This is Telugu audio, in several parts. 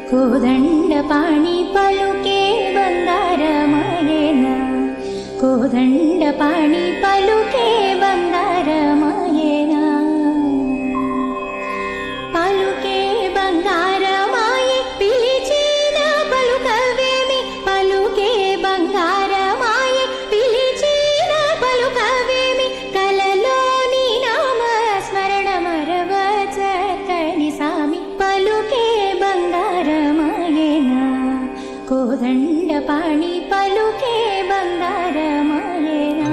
కోదండపాణి పలుకే బంగారమాయేనా కోదండపాణి పలుకే బంగారమాయేనా పలుకే బంగారమాయే పిలిచిన పలుకవేమి పలుకే బంగారమాయే పిలిచిన పలుకవేమి కలలోని నామ స్మరణ మరవచక్కని సామి పలుకే బంగారమాయేనా కోదండపాణి పలుకే బంగారమాయేనా.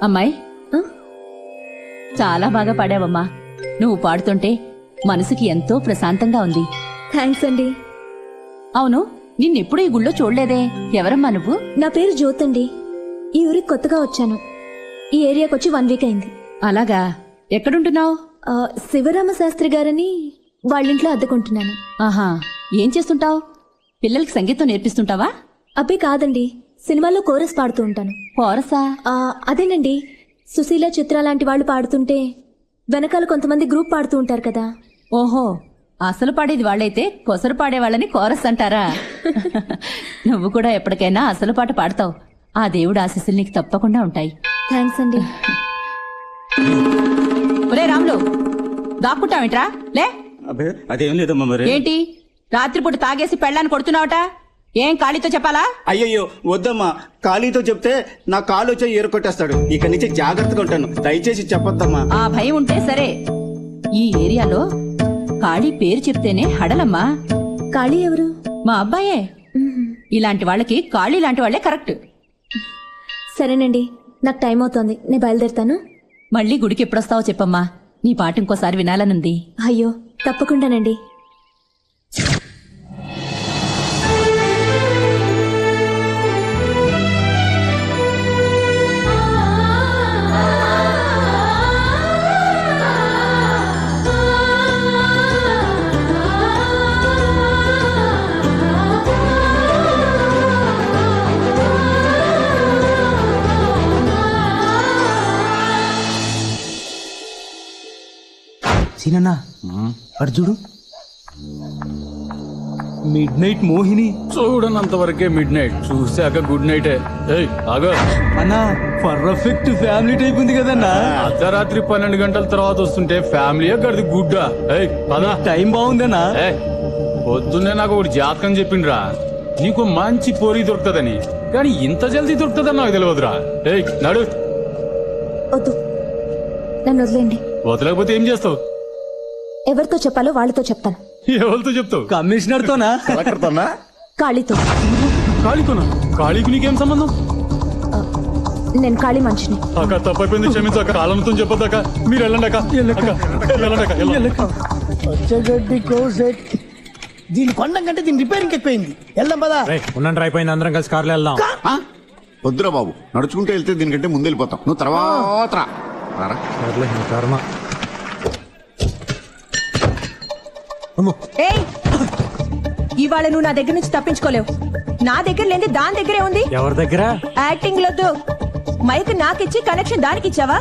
అమ్మాయి చాలా బాగా పాడావమ్మా. నువ్వు పాడుతుంటే మనసుకి ఎంతో ప్రశాంతంగా ఉంది. థ్యాంక్స్ అండి. అవును, నిన్నెప్పుడు ఈ గుళ్ళో చూడలేదే. ఎవరమ్మా నువ్వు? నా పేరు జ్యోత్ అండి. ఈ ఊరికి కొత్తగా వచ్చాను. ఈ ఏరియాకి వచ్చి 1 వీక్ అయింది. అలాగా, ఎక్కడుంటున్నావు? శివరామ శాస్త్రి గారని వాళ్ళింట్లో అద్దెకుంటున్నాను. ఆహా, ఏం చేస్తుంటావు? పిల్లలకి సంగీతం నేర్పిస్తుంటావా? అబ్బే కాదండి, సినిమాలో కోరస్ పాడుతూ ఉంటాను. కోరసా? అదేనండి, సుశీల, చిత్ర లాంటి వాళ్ళు పాడుతుంటే వెనకాల కొంతమంది గ్రూప్ పాడుతూ ఉంటారు కదా. ఓహో, అసలు పాడేది వాళ్ళైతే కొసరు పాడేవాళ్ళని కోరస్ అంటారా? నువ్వు కూడా ఎప్పటికైనా అసలు పాట పాడతావు. ఆ దేవుడు ఆశీస్సులు నీకు తప్పకుండా ఉంటాయి. థ్యాంక్స్ అండి. ఒరే రాములు, దాక్కుంటావేంట్రా? లే. అదేం లేదమ్మా. మరి ఏంటి రాత్రిపూట తాగేసి పెళ్ళాన్ని కొడుతున్నావట? ఏం ఖాళీతో చెప్పాలా? అయ్యయ్యో వద్దమ్మా, ఖాళీతో చెప్తే నా కాలు వచ్చి ఏరుకొట్టేస్తాడు. ఇక నుంచి జాగ్రత్తగా ఉంటాను, దయచేసి చెప్పొద్దమ్మా. ఆ భయం ఉంటే సరే. ఈ ఏరియాలో ఖాళీ పేరు చెప్తేనే హడలమ్మా. ఖాళీ ఎవరు? మా అబ్బాయే. ఇలాంటి వాళ్ళకి ఖాళీ లాంటి వాళ్ళే కరెక్ట్. సరేనండి, నాకు టైం అవుతోంది, నేను బయలుదేరుతాను. మళ్ళీ గుడికి ఎప్పుడొస్తావో చెప్పమ్మా. నీ పాట ఇంకోసారి వినాలనుంది. అయ్యో తప్పకుండానండి. సీనన్నా అటు చూడు, మిడ్ నైట్ మోహిని. చూడనంత వరకే మిడ్ నైట్, చూసాక గుడ్ నైటే. ఆగో అన్నా, పర్ఫెక్ట్ ఫ్యామిలీ టైప్ ఉంది కదన్నా. అర్ధరాత్రి 12 గంటల తర్వాత వస్తుంటే ఫ్యామిలీ గడిది గుడ్డా. పదా, టైం బాగుందన్నా. పొద్దున్నే నాకు ఒకటి జాతకం చెప్పిండ్రా, నీకు మంచి పోరి దొరుకుతుందని. కానీ ఇంత జల్దీ దొరుకుతుందని నాకు తెలియదురా. నడు. వద్దు, నన్ను వదిలేండి. వదలకపోతే ఏం చేస్తావు? ఎవరితో చెప్పాలో వాళ్ళతో చెప్తాను. ఎవరితో చెప్తావు? కమిషనర్ తోనా? ఖాళీతో. ఖాళీతోనా? ఖాళీకి నీకేం సంబంధం? నేను ఖాళీ మనిషిని. అక్క తప్పైపోయింది, క్షమించాక. కాలంతో చెప్పొద్దాక. మీరు వెళ్ళండి అక్క. వచ్చగడ్డి కోసెట్. దీని కొండం కంటే దీని రిపేరింగ్ ఎక్కువైంది. వెళ్దాం పదా. ఉండండి, అయిపోయింది, అందరం కలిసి కార్లో వెళ్దాం. వద్దురా బాబు, నడుచుకుంటూ వెళ్తే దీనికంటే ముందు వెళ్ళిపోతాం. నువ్వు తర్వాత కర్మ. ఏయ్, ఇవాళ నువ్వు నా దగ్గర నుంచి తప్పించుకోలేవు. నా దగ్గర లేని దాని దగ్గరే ఉంది. ఎవరి దగ్గర? యాక్టింగ్ లొద్దు. మైక్ నాకిచ్చి కనెక్షన్ దానికి ఇచ్చావా?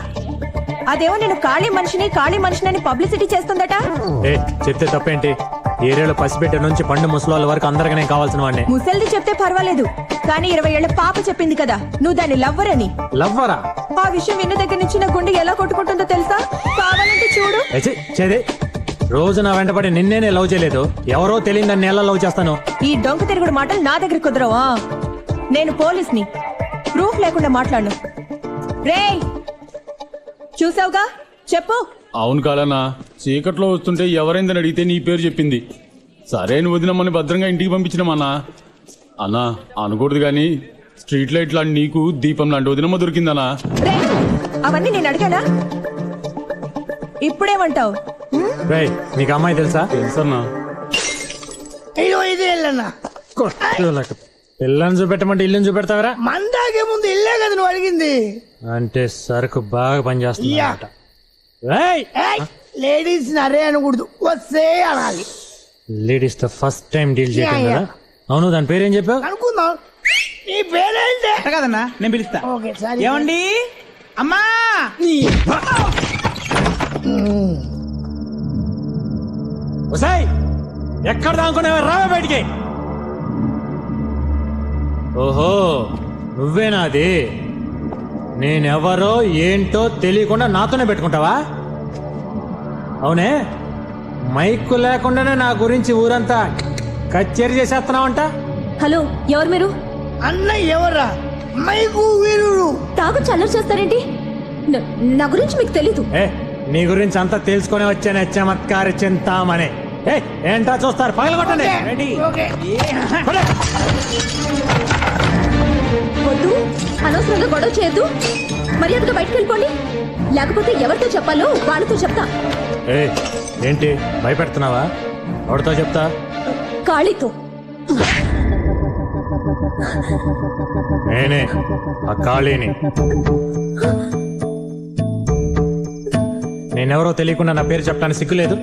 అదేమో నేను ఖాళీ మనిషిని పబ్లిసిటీ చేస్తుందట. చెప్తే తప్పేంటి? ఏరియాలో పసిబిడ్డ నుంచి పండు ముసలాళ్ళ వరకు అందరికీ నేను కావాల్సిన వాడిని. ముసల్ది చెప్తే పర్వాలేదు, కానీ 20 ఏళ్ల పాప చెప్పింది కదా నువ్వు దాన్ని లవ్వర్ అని. లవ్వరా? ఆ విషయం విన్న దగ్గర నుంచి నా గుండె ఎలా కొట్టుకుంటుందో తెలుసా? కావాలంటే చూడు. రోజు నా వెంటపడి నిన్నేనే లవ్ చేయలేదు, ఎవరో తెలియదని ఎలా లవ్ చేస్తాను? ఈ డొంక తిరుగుడు మాటలు నా దగ్గర కుదరవా? నేను పోలీస్ని, ప్రూఫ్ లేకుండా మాట్లాడను. రేయ్, చూసావుగా, చెప్పు. అవును కాదన్నా, చీకట్లో వస్తుంటే ఎవరైందని అడిగితే నీ పేరు చెప్పింది. సరే నువ్వు వదినమ్మని భద్రంగా ఇంటికి పంపించినామన్నా. అన్నా అనకూడదు గాని స్ట్రీట్ లైట్ లాంటి నీకు దీపం లాంటి వదినమ్మ దొరికిందన్నా. అవన్నీ నేను అడిగానా? ఇప్పుడేమంటావు? నీకు అమ్మాయి తెలుసా? తెలుసన్నా. పిల్లని చూపెట్టమంటే ఇల్లుని చూపెడతావరా? మందాకే ముందు ఇల్లే కదా నువ్వు అడిగింది. అంటే సరుకు బాగా పనిచేస్తుంది. లేడీస్ అరే అనకూడదు, వస్తే అనాలి. లేడీస్ తో ఫస్ట్ టైం డీల్ చేయడం కదా. అవును, దాని పేరేం చెప్పావు? అనుకుందాం. నీ పేరేంటే కదన్నా, నేను పిలుస్తా. ఓకే, సరే. ఏమండి అమ్మా? ఒసేయ్, ఎక్కడ దానుకునేవా? రావే బయటికి. ఓహో, నువ్వేనా అది? నేనెవరో ఏంటో తెలియకుండా నాతోనే పెట్టుకుంటావా? అవునే, మైకు లేకుండానే నా గురించి ఊరంతా కచేరీ చేసేస్తున్నావంట. హలో, ఎవరు మీరు? అన్నయ్య ఎవర్రా? మైకు వీరుడు. తాగు చల్లర చేస్తారేంటి? నా గురించి మీకు తెలీదు. ఏ, నీ గురించి అంతా తెలుసుకొని వచ్చానే చమత్కార చింతామనే. ఏ, ఏంటా చూస్తారు? పగలగొట్టండి. రెడీ? పడే. వద్దు, అనవసరంగా గొడవ చేయొద్దు. మర్యాదగా బయటకు వెళ్ళిపోండి, లేకపోతే ఎవరితో చెప్పాలో వాళ్ళతో చెప్తా. ఏ, ఏంటి భయపెడుతున్నావా? ఎవరితో చెప్తా? కాళీతో. నేనే ఆ ఖాళీని. నేనెవరో తెలియకుండా నా పేరు చెప్పడానికి సిగ్గులేదు?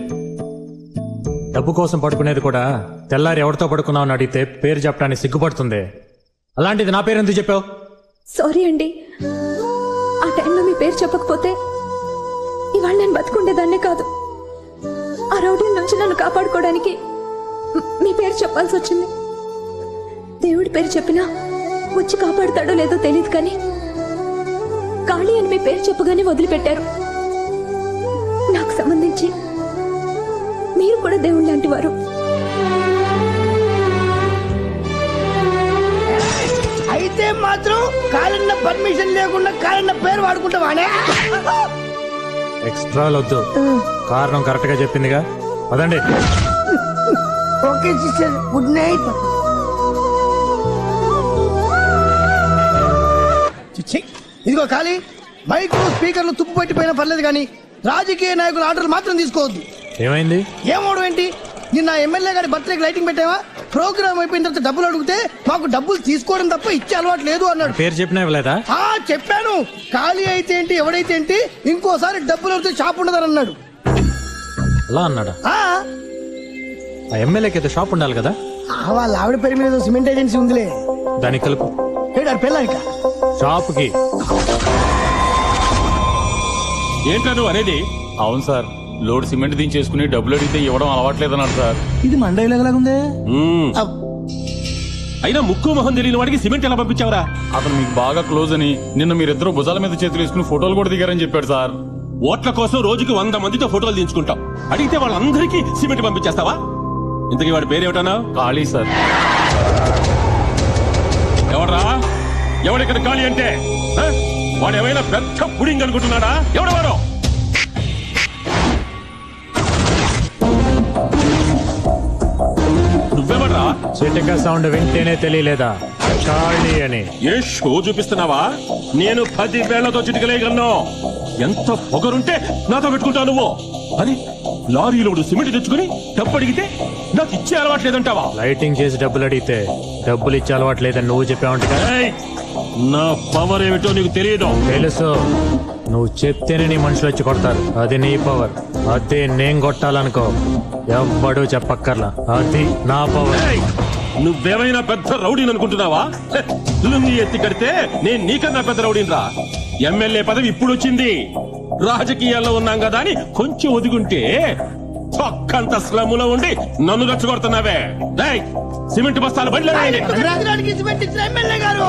డబ్బు కోసం పడుకునేది కూడా తెల్లారి ఎవరితో పడుకున్నావు అని అడిగితే పేరు చెప్పడానికి సిగ్గుపడుతుంది. అలాంటిది నా పేరు ఎందుకు చెప్పావు? సారీ అండి, ఆ టైంలో మీ పేరు చెప్పకపోతే ఇవాళ నేను బతుకుండేదాన్నే కాదు. ఆ రౌడీ నుంచి నన్ను కాపాడుకోవడానికి మీ పేరు చెప్పాల్సి వచ్చింది. దేవుడి పేరు చెప్పినా వచ్చి కాపాడుతాడో లేదో తెలియదు, కానీ కాళీ అని మీ పేరు చెప్పగానే వదిలిపెట్టారు. నాకు సంబంధించి మీరు కూడా దేవుడు లాంటి వారు. అయితే మాత్రం కాలన్న పర్మిషన్ లేకుండా కాలన్న పేరు వాడుకుంటావానే? ఎక్స్ట్రా వద్దు, కారణం కరెక్ట్ గా చెప్పిందిగా. అదండి. Okay sister, good night. ఇదిగో ఖాళీ, మైక్లు స్పీకర్లు తుప్పు పట్టిపోయినా పర్లేదు, కానీ రాజకీయ నాయకుల ఆర్డర్లు మాత్రం తీసుకోవద్దు. ఏమైంది? ఏమోడు ఏంటి? నిన్న ఎమ్మెల్యే గారి బర్త్డేకి లైటింగ్ పెట్టావా? ప్రోగ్రామ్ అయిపోయిన తర్వాత డబ్బులు అడిగితే మాకు డబ్బులు తీసుకోవడం తప్ప ఇచ్చే అలవాటు లేదు అన్నాడు. పేరు చెప్పినా ఇవ్వలేదా? చెప్పాను. ఖాళీ అయితే ఏంటి, ఎవడైతే ఏంటి, ఇంకోసారి డబ్బులు అడిగితే షాప్ ఉండదని అన్నాడు. అలా అన్నాడా? ఆ ఎమ్మెల్యేకి అయితే షాప్ ఉండాలి కదా. వాళ్ళ ఆవిడ పేరు మీద సిమెంట్ ఏజెన్సీ ఉందిలే. దానికి కలుపు. పెళ్ళాక షాప్కి. ఏంటా నువ్వు అనేది? అవును సార్, లోడ్ సిమెంట్ దించేసుకుని డబ్బులు అడిగితే ఇవ్వడం అలవాట్లేదన్నాడు సార్. ఇది మండలాగుందే. అయినా ముక్కు మొహం తెలియని వాడికి సిమెంట్ ఎలా పంపించావరా? అతను మీకు బాగా క్లోజ్ అని నిన్న మీరిద్దరు భుజాల మీద చేతులు వేసుకుని ఫోటోలు కూడా దిగారని చెప్పాడు సార్. ఓట్ల కోసం రోజుకి 100 మందితో ఫోటోలు దించుకుంటాం. అడిగితే వాళ్ళందరికీ సిమెంట్ పంపించేస్తావా? ఇంతకీ వాడి పేరేమిటన్నా? ఖాళీ సార్. ఎవడరా? ఎవడిక్కడ ఖాళీ అంటే? వాడు ఏమైనా పెద్ద పుడింగ్ అనుకుంటున్నాడా? ఎవడెవరో? నువ్వెవడ్రా? చిటిక సౌండ్ వింటేనే తెలియలేదా ఖాళీ అని? ఏ షో చూపిస్తున్నావా? నేను 10 వేళ్లతో చిటికలేయగలను. ఎంత పొగరుంటే నాతో పెట్టుకుంటావు నువ్వు? అని లారీలోడు సిమెంట్ తెచ్చుకుని డబ్బు అడిగితే నాకు ఇచ్చే అలవాట్లేదంటావా? లైటింగ్ చేసి డబ్బులు అడిగితే డబ్బులు ఇచ్చే అలవాట్లేదని నువ్వు చెప్పావంట కదా. నా పవర్ ఏమిటో నీకు తెలియదు. తెలుసు, నువ్వు చెప్తేనే నీ మనుషులు వచ్చి కొడతారు. అది నీ పవర్. అదే నేను కొట్టాలనుకో ఎవ్వడూ చెప్పక్కర్లా. అది నా పవర్. నువ్వేమైనా పెద్ద రౌడీని అనుకుంటున్నావా? లుంగి ఎత్తి కడితే నేను నీకన్నా పెద్ద రౌడీని రా. ఎమ్మెల్యే పదవి ఇప్పుడు వచ్చింది. రాజకీయాల్లో ఉన్నాం కదా అని కొంచెం ఒదిగుంటే పక్కంత స్లమ్ములో ఉండి నన్ను రెచ్చగొడుతున్నావే. సిమెంట్ బస్తాలు బండి సిమెంట్ ఇచ్చిన ఎమ్మెల్యే గారు,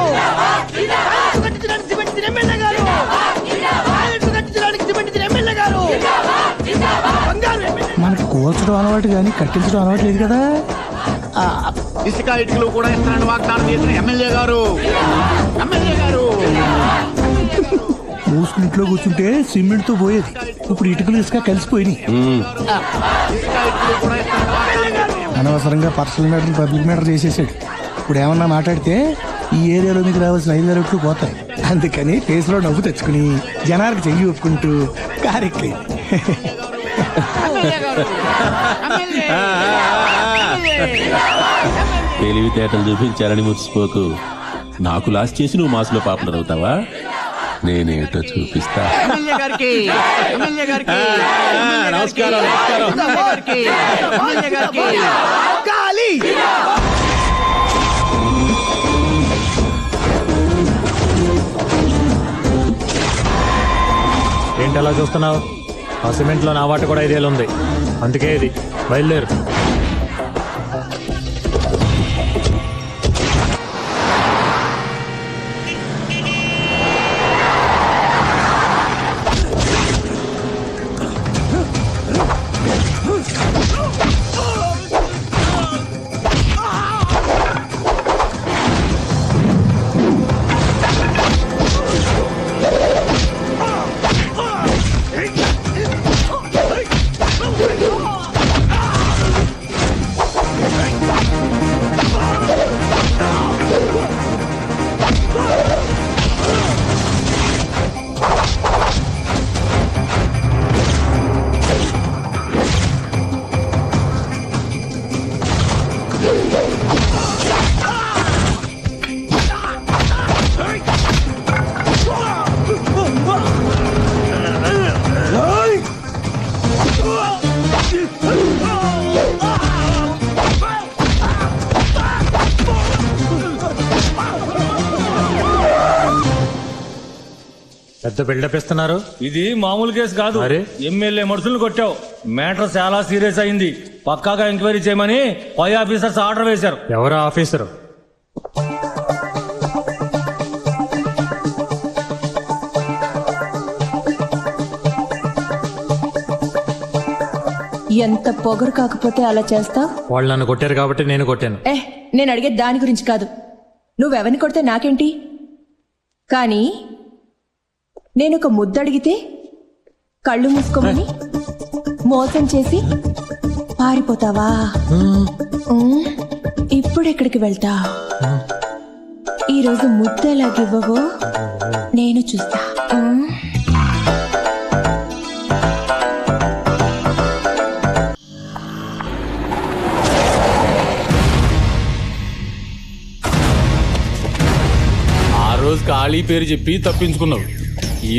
సిమెంట్ ఇచ్చిన ఎమ్మెల్యే గారు, సిమెంట్ ఇచ్చిన ఎమ్మెల్యే గారు. మనకు కూల్చడం అలవాటు కానీ కట్టించడం అలవాటు లేదు కదా. ఇసుక ఇటుకలు కూడా ఇస్తానని వాగ్దానం చేసిన ఎమ్మెల్యే గారు, ఎమ్మెల్యే గారు. మూసుకుని ఇంట్లో కూర్చుంటే సిమెంట్ తో పోయేది, ఇప్పుడు ఇటుకలు ఇసుక కలిసిపోయినాయి. అనవసరంగా పర్సనల్ మ్యాటర్ పబ్లిక్ మ్యాటర్ చేసేసాడు. ఇప్పుడు ఏమన్నా మాట్లాడితే ఈ ఏరియాలో మీకు రావాల్సిన 5 రోడ్లు పోతాయి. అందుకని ఫేస్ లో నవ్వు తెచ్చుకుని జనాలకు చెయ్యి ఒప్పుకుంటూ కారెక్కి తెలివితేటలు చూపించారని మురిసిపోకు. నాకు లాస్ట్ చేసి నువ్వు మాసులో పాపులర్ అవుతావా? నేనేటో చూపిస్తా. నమస్కారం. ఏంటి అలా చూస్తున్నావు? ఆ సిమెంట్ లో నా వాట కూడా 5 ఏళ్ళు ఉంది. అందుకే ఇది బయలుదేరు. పెద్ద బిల్డప్ ఇస్తున్నారు. ఇది మామూలు కేసు కాదు. అరే? ఎమ్మెల్యే మనుషులను కొట్టావు. మ్యాటర్ చాలా సీరియస్ అయింది. పక్కాగా ఎంక్వైరీ చేయమని పై ఆఫీసర్స్ ఆర్డర్ వేశారు. ఎవరా ఆఫీసరు? ఎంత పొగరు కాకపోతే అలా చేస్తావు? వాళ్ళు నన్ను కొట్టారు కాబట్టి నేను కొట్టాను. నేను అడిగేది దాని గురించి కాదు. నువ్వెవరిని కొడితే నాకేంటి? కానీ నేను ఒక ముద్దు అడిగితే కళ్ళు మూసుకోమని మోసం చేసి పారిపోతావా? ఇప్పుడెక్కడికి వెళ్తా? ఈరోజు ముద్దు ఎలాగివ్వవో నేను చూస్తా. ఆ రోజు ఖాళీ పేరు చెప్పి తప్పించుకున్నావు.